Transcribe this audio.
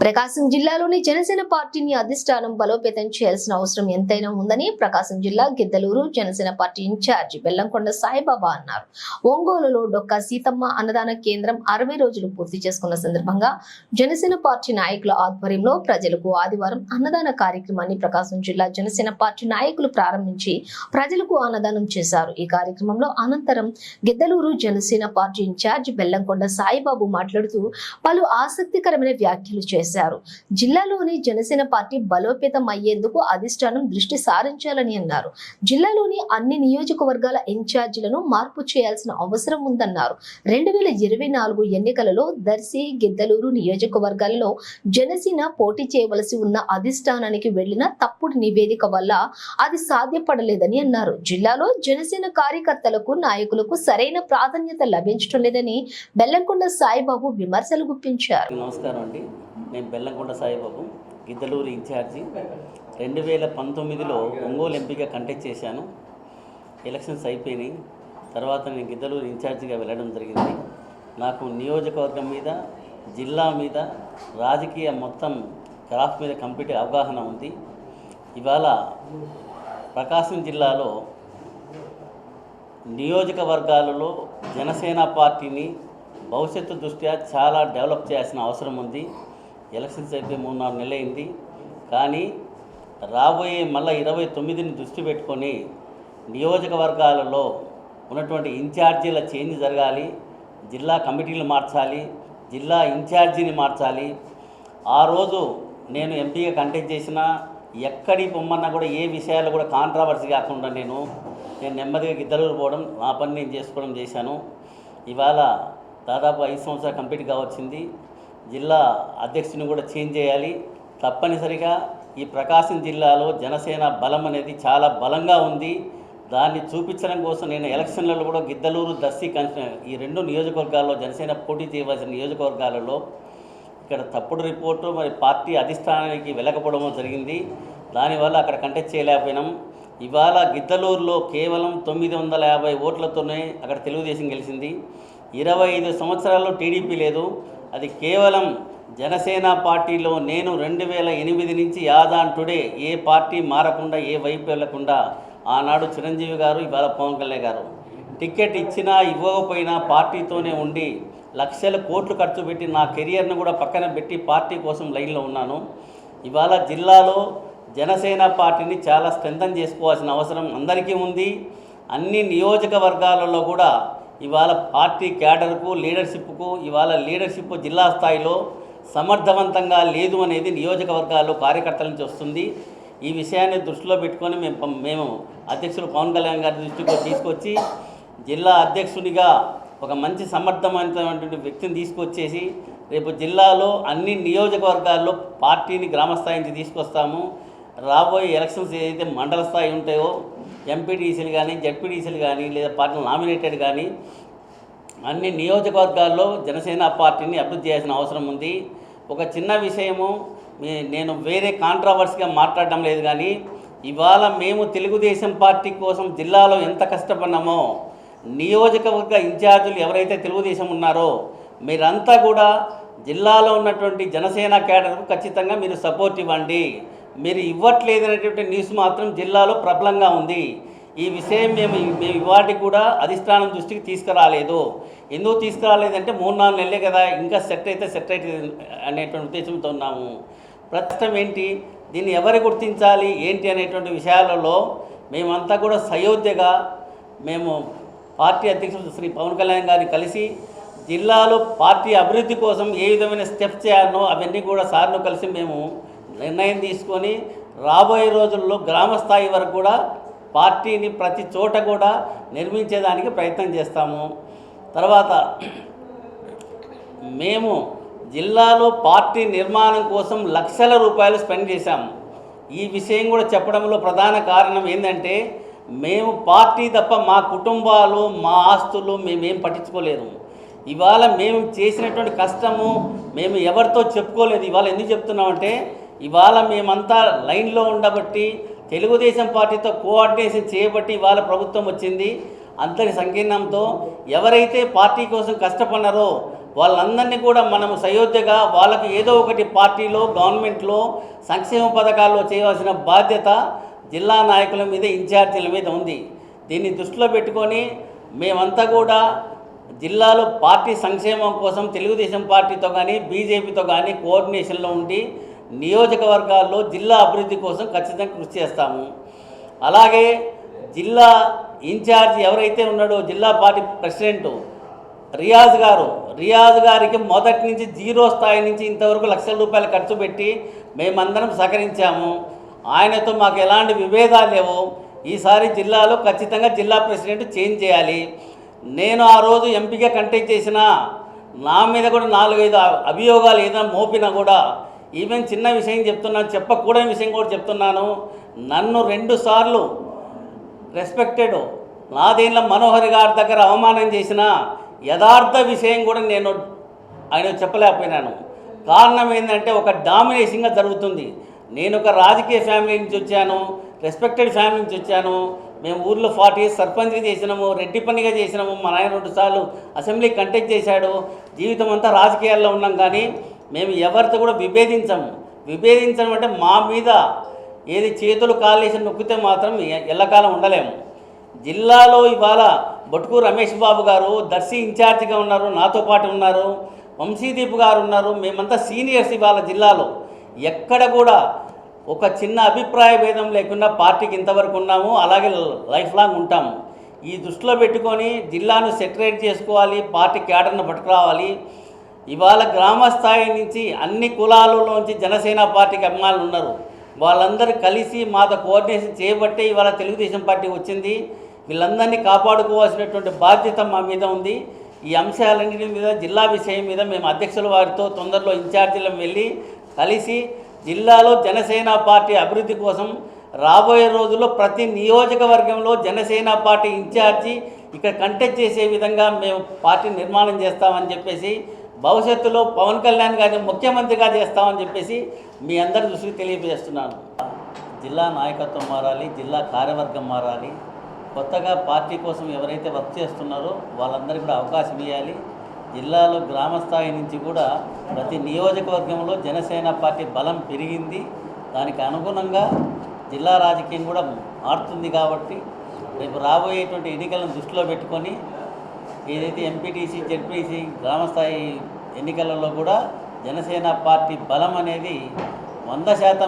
ప్రకాశం జిల్లాలోని జనసేన పార్టీని అధిష్టానం బలోపేతం చేయాల్సిన అవసరం ఎంతైనా ఉందని ప్రకాశం జిల్లా గిద్దలూరు జనసేన పార్టీ ఇన్ఛార్జి బెల్లంకొండ సాయిబాబా అన్నారు. ఒంగోలులో డొక్కా సీతమ్మ అన్నదాన కేంద్రం 60 రోజులు పూర్తి చేసుకున్న సందర్భంగా జనసేన పార్టీ నాయకుల ఆధ్వర్యంలో ప్రజలకు ఆదివారం అన్నదాన కార్యక్రమాన్ని ప్రకాశం జిల్లా జనసేన పార్టీ నాయకులు ప్రారంభించి ప్రజలకు అన్నదానం చేశారు. ఈ కార్యక్రమంలో అనంతరం గిద్దలూరు జనసేన పార్టీ ఇన్ఛార్జి బెల్లంకొండ సాయిబాబు మాట్లాడుతూ పలు ఆసక్తికరమైన వ్యాఖ్యలు చేశారు. జిల్లాలోని జనసేన పార్టీ బలోపేతం అయ్యేందుకు అధిష్టానం దృష్టి సారించాలని అన్నారు. జిల్లాలోని అన్ని నియోజకవర్గాల ఇన్ఛార్జీలను మార్పు చేయాల్సిన అవసరం ఉందన్నారు. 2024 ఎన్నికలలో దర్శి, గిద్దలూరు నియోజకవర్గాలలో జనసేన పోటీ చేయవలసి ఉన్న అధిష్టానానికి వెళ్లిన తప్పుడు నివేదిక వల్ల అది సాధ్యపడలేదని అన్నారు. జిల్లాలో జనసేన కార్యకర్తలకు, నాయకులకు సరైన ప్రాధాన్యత లభించడం లేదని బెల్లంకొండ సాయిబాబు విమర్శలు గుప్పించారు. నమస్కారం అండి, నేను బెల్లంకొండ సాయిబాబు, గిద్దలూరు ఇన్ఛార్జి. 2019లో ఒంగోలు ఎంపీగా కంటెస్ట్ చేశాను. ఎలక్షన్స్ అయిపోయినాయి. తర్వాత నేను గిద్దలూరు ఇన్ఛార్జిగా వెళ్ళడం జరిగింది. నాకు నియోజకవర్గం మీద, జిల్లా మీద, రాజకీయ మొత్తం గ్రాఫ్ మీద కంప్లీట్ అవగాహన ఉంది. ఇవాళ ప్రకాశం జిల్లాలో నియోజకవర్గాలలో జనసేన పార్టీని భవిష్యత్తు దృష్ట్యా చాలా డెవలప్ చేయాల్సిన అవసరం ఉంది. ఎలక్షన్స్ అయిపోయి 3-4 నెలలు అయింది. కానీ రాబోయే మళ్ళీ 29ని దృష్టి పెట్టుకొని నియోజకవర్గాలలో ఉన్నటువంటి ఇన్ఛార్జీల చేంజ్ జరగాలి, జిల్లా కమిటీలు మార్చాలి, జిల్లా ఇన్ఛార్జీని మార్చాలి. ఆ రోజు నేను ఎంపీగా కంటెస్ట్ చేసినా ఎక్కడికి పొమ్మన్నా కూడా ఏ విషయాలు కూడా కాంట్రావర్సీ కాకుండా నేను నెమ్మదిగా గిద్దలూరు పోవడం, నా పని నేను చేసుకోవడం చేశాను. ఇవాళ దాదాపు 5 సంవత్సరాలు కంప్లీట్గా వచ్చింది. జిల్లా అధ్యక్షుని కూడా చేంజ్ చేయాలి. తప్పనిసరిగా ఈ ప్రకాశం జిల్లాలో జనసేన బలం అనేది చాలా బలంగా ఉంది. దాన్ని చూపించడం కోసం నేను ఎలక్షన్లలో కూడా గిద్దలూరు, దర్శి ఈ 2 నియోజకవర్గాల్లో జనసేన పోటీ చేయవలసిన నియోజకవర్గాలలో ఇక్కడ తప్పుడు రిపోర్టు మరి పార్టీ అధిష్టానానికి వెళ్ళకపోవడం జరిగింది. దానివల్ల అక్కడ కంటెస్ట్ చేయలేకపోయినాం. ఇవాళ గిద్దలూరులో కేవలం 950 ఓట్లతోనే అక్కడ తెలుగుదేశం గెలిచింది. 25 సంవత్సరాల్లో టీడీపీ లేదు. అది కేవలం జనసేన పార్టీలో నేను 2008 నుంచి యాదాన్ టుడే ఏ పార్టీ మారకుండా, ఏ వైపు వెళ్లకుండా ఆనాడు చిరంజీవి గారు, ఇవాళ పవన్ కళ్యాణ్ గారు టికెట్ ఇచ్చినా ఇవ్వకపోయినా పార్టీతోనే ఉండి లక్షల కోట్లు ఖర్చు పెట్టి నా కెరియర్ను కూడా పక్కన పెట్టి పార్టీ కోసం లైన్లో ఉన్నాను. ఇవాళ జిల్లాలో జనసేన పార్టీని చాలా స్ట్రెంథన్ చేసుకోవాల్సిన అవసరం అందరికీ ఉంది. అన్ని నియోజకవర్గాలలో కూడా ఇవాళ పార్టీ క్యాడర్కు, లీడర్షిప్కు ఇవాళ లీడర్షిప్ జిల్లా స్థాయిలో సమర్థవంతంగా లేదు అనేది నియోజకవర్గాల్లో కార్యకర్తల నుంచి వస్తుంది. ఈ విషయాన్ని దృష్టిలో పెట్టుకొని మేము అధ్యక్షులు పవన్ కళ్యాణ్ గారి దృష్టికి తీసుకొచ్చి జిల్లా అధ్యక్షునిగా ఒక మంచి సమర్థవంతమైనటువంటి వ్యక్తిని తీసుకొచ్చేసి రేపు జిల్లాలో అన్ని నియోజకవర్గాల్లో పార్టీని గ్రామస్థాయి నుంచి తీసుకొస్తాము. రాబోయే ఎలక్షన్స్ ఏదైతే మండల స్థాయి ఉంటాయో ఎంపీటీసీలు కానీ, జడ్పీటీసీలు కానీ, లేదా పార్టీ నామినేటెడ్ కానీ అన్ని నియోజకవర్గాల్లో జనసేన పార్టీని అభివృద్ధి చేయాల్సిన అవసరం ఉంది. ఒక చిన్న విషయము, నేను వేరే కాంట్రావర్సీగా మాట్లాడడం లేదు, కానీ ఇవాళ మేము తెలుగుదేశం పార్టీ కోసం జిల్లాలో ఎంత కష్టపడినామో నియోజకవర్గ ఇన్ఛార్జీలు ఎవరైతే తెలుగుదేశం ఉన్నారో మీరంతా కూడా జిల్లాలో ఉన్నటువంటి జనసేన క్యాడర్కు ఖచ్చితంగా మీరు సపోర్ట్ ఇవ్వండి. మీరు ఇవ్వట్లేదనేటువంటి న్యూస్ మాత్రం జిల్లాలో ప్రబలంగా ఉంది. ఈ విషయం మేము ఇవాటికి కూడా అధిష్టానం దృష్టికి తీసుకురాలేదు. ఎందుకు తీసుకురాలేదంటే 3-4 నెలలే కదా, ఇంకా సెట్ అయితే అనేటువంటి ఉద్దేశంతో ఉన్నాము. ప్రస్తుతం ఏంటి, దీన్ని ఎవరు గుర్తించాలి ఏంటి అనేటువంటి విషయాలలో మేమంతా కూడా సయోధ్యగా మేము పార్టీ అధ్యక్షుడు శ్రీ పవన్ కళ్యాణ్ గారిని కలిసి జిల్లాలో పార్టీ అభివృద్ధి కోసం ఏ విధమైన స్టెప్స్ చేయాలనో అవన్నీ కూడా సార్ను కలిసి మేము నిర్ణయం తీసుకొని రాబోయే రోజుల్లో గ్రామ స్థాయి వరకు కూడా పార్టీని ప్రతి చోట కూడా నిర్మించేదానికి ప్రయత్నం చేస్తాము. తర్వాత మేము జిల్లాలో పార్టీ నిర్మాణం కోసం లక్షల రూపాయలు స్పెండ్ చేశాము. ఈ విషయం కూడా చెప్పడంలో ప్రధాన కారణం ఏంటంటే మేము పార్టీ తప్ప మా కుటుంబాలు, మా ఆస్తులు మేమేం పట్టించుకోలేదు. ఇవాళ మేము చేసినటువంటి కష్టము మేము ఎవరితో చెప్పుకోలేదు. ఇవాళ ఎందుకు చెప్తున్నామంటే ఇవాళ మేమంతా లైన్లో ఉండబట్టి తెలుగుదేశం పార్టీతో కోఆర్డినేషన్ చేయబట్టి ఇవాళ ప్రభుత్వం వచ్చింది. అంతటి సంకీర్ణంతో ఎవరైతే పార్టీ కోసం కష్టపడినారో వాళ్ళందరినీ కూడా మనం సయోధ్యగా వాళ్ళకు ఏదో ఒకటి పార్టీలో గవర్నమెంట్లో సంక్షేమ పథకాల్లో చేయవలసిన బాధ్యత జిల్లా నాయకుల మీద ఇన్ఛార్జీల మీద ఉంది. దీన్ని దృష్టిలో పెట్టుకొని మేమంతా కూడా జిల్లాలో పార్టీ సంక్షేమం కోసం తెలుగుదేశం పార్టీతో కానీ బీజేపీతో కానీ కోఆర్డినేషన్లో ఉండి నియోజకవర్గాల్లో జిల్లా అభివృద్ధి కోసం ఖచ్చితంగా కృషి చేస్తాము. అలాగే జిల్లా ఇన్ఛార్జ్ ఎవరైతే ఉన్నాడో జిల్లా పార్టీ ప్రెసిడెంట్ రియాజ్ గారికి మొదటి నుంచి జీరో స్థాయి నుంచి ఇంతవరకు లక్షల రూపాయలు ఖర్చు పెట్టి మేమందరం సహకరించాము. ఆయనతో మాకు ఎలాంటి విభేదాలు లేవు. ఈసారి జిల్లాలో ఖచ్చితంగా జిల్లా ప్రెసిడెంట్ చేంజ్ చేయాలి. నేను ఆ రోజు ఎంపీగా కంటెస్ట్ చేసిన నా మీద కూడా 4-5 అభియోగాలు ఏదైనా మోపినా కూడా ఈవెన్ చిన్న విషయం చెప్తున్నాను, చెప్పకూడని విషయం కూడా చెప్తున్నాను. నన్ను 2 సార్లు రెస్పెక్టెడ్ నాదేళ్ళ మనోహర్ గారి దగ్గర అవమానం చేసిన యథార్థ విషయం కూడా నేను ఆయన చెప్పలేకపోయినాను. కారణం ఏంటంటే ఒక డామినేషన్గా జరుగుతుంది. నేను ఒక రాజకీయ ఫ్యామిలీ నుంచి వచ్చాను, రెస్పెక్టెడ్ ఫ్యామిలీ నుంచి వచ్చాను. మేము ఊర్లో 40 years సర్పంచ్గా చేసినాము, రెడ్డి పనిగా చేసినాము. మా నాయన 2 సార్లు అసెంబ్లీ కంటెస్ట్ చేశాడు. జీవితం అంతా రాజకీయాల్లో ఉన్నాం. కానీ మేము ఎవరితో కూడా విభేదించడం అంటే మా మీద ఏది చేతులు కాళ్ళేసి నొక్కితే మాత్రం ఎల్లకాలం ఉండలేము. జిల్లాలో ఇవాళ బొట్కూరు రమేష్ బాబు గారు దర్శి ఇన్ఛార్జిగా ఉన్నారు, నాతో పాటు ఉన్నారు. వంశీదీప్ గారు ఉన్నారు. మేమంతా సీనియర్స్. ఇవాళ జిల్లాలో ఎక్కడ కూడా ఒక చిన్న అభిప్రాయ భేదం లేకుండా పార్టీకి ఇంతవరకు ఉన్నాము, అలాగే లైఫ్ లాంగ్ ఉంటాము. ఈ దృష్టిలో పెట్టుకొని జిల్లాను సెటరేట్ చేసుకోవాలి, పార్టీ క్యాడర్ను పట్టుకురావాలి. ఇవాళ గ్రామ స్థాయి నుంచి అన్ని కులాలలోంచి జనసేన పార్టీకి అభిమానులు ఉన్నారు. వాళ్ళందరూ కలిసి మాతో కోఆర్డినేషన్ చేయబట్టే ఇవాళ తెలుగుదేశం పార్టీ వచ్చింది. వీళ్ళందరినీ కాపాడుకోవాల్సినటువంటి బాధ్యత మా మీద ఉంది. ఈ అంశాలన్నింటి మీద జిల్లా విషయం మీద మేము అధ్యక్షుల వారితో తొందరలో ఇన్ఛార్జీలను వెళ్ళి కలిసి జిల్లాలో జనసేన పార్టీ అభివృద్ధి కోసం రాబోయే రోజుల్లో ప్రతి నియోజకవర్గంలో జనసేన పార్టీ ఇన్ఛార్జి ఇక్కడ కంటెస్ట్ చేసే విధంగా మేము పార్టీ నిర్మాణం చేస్తామని చెప్పేసి, భవిష్యత్తులో పవన్ కళ్యాణ్ గారిని ముఖ్యమంత్రిగా చేస్తామని చెప్పేసి మీ అందరి దృష్టికి తెలియజేస్తున్నాను. జిల్లా నాయకత్వం మారాలి, జిల్లా కార్యవర్గం మారాలి. కొత్తగా పార్టీ కోసం ఎవరైతే వర్క్ చేస్తున్నారో వాళ్ళందరికీ కూడా అవకాశం ఇవ్వాలి. జిల్లాలో గ్రామ స్థాయి నుంచి కూడా ప్రతి నియోజకవర్గంలో జనసేన పార్టీ బలం పెరిగింది. దానికి అనుగుణంగా జిల్లా రాజకీయం కూడా మారుతుంది. కాబట్టి రేపు రాబోయేటువంటి ఎన్నికలను దృష్టిలో పెట్టుకొని ఏదైతే ఎంపీటీసీ, జెడ్పీటీసీ గ్రామస్థాయి ఎన్నికలలో కూడా జనసేన పార్టీ బలం అనేది 100%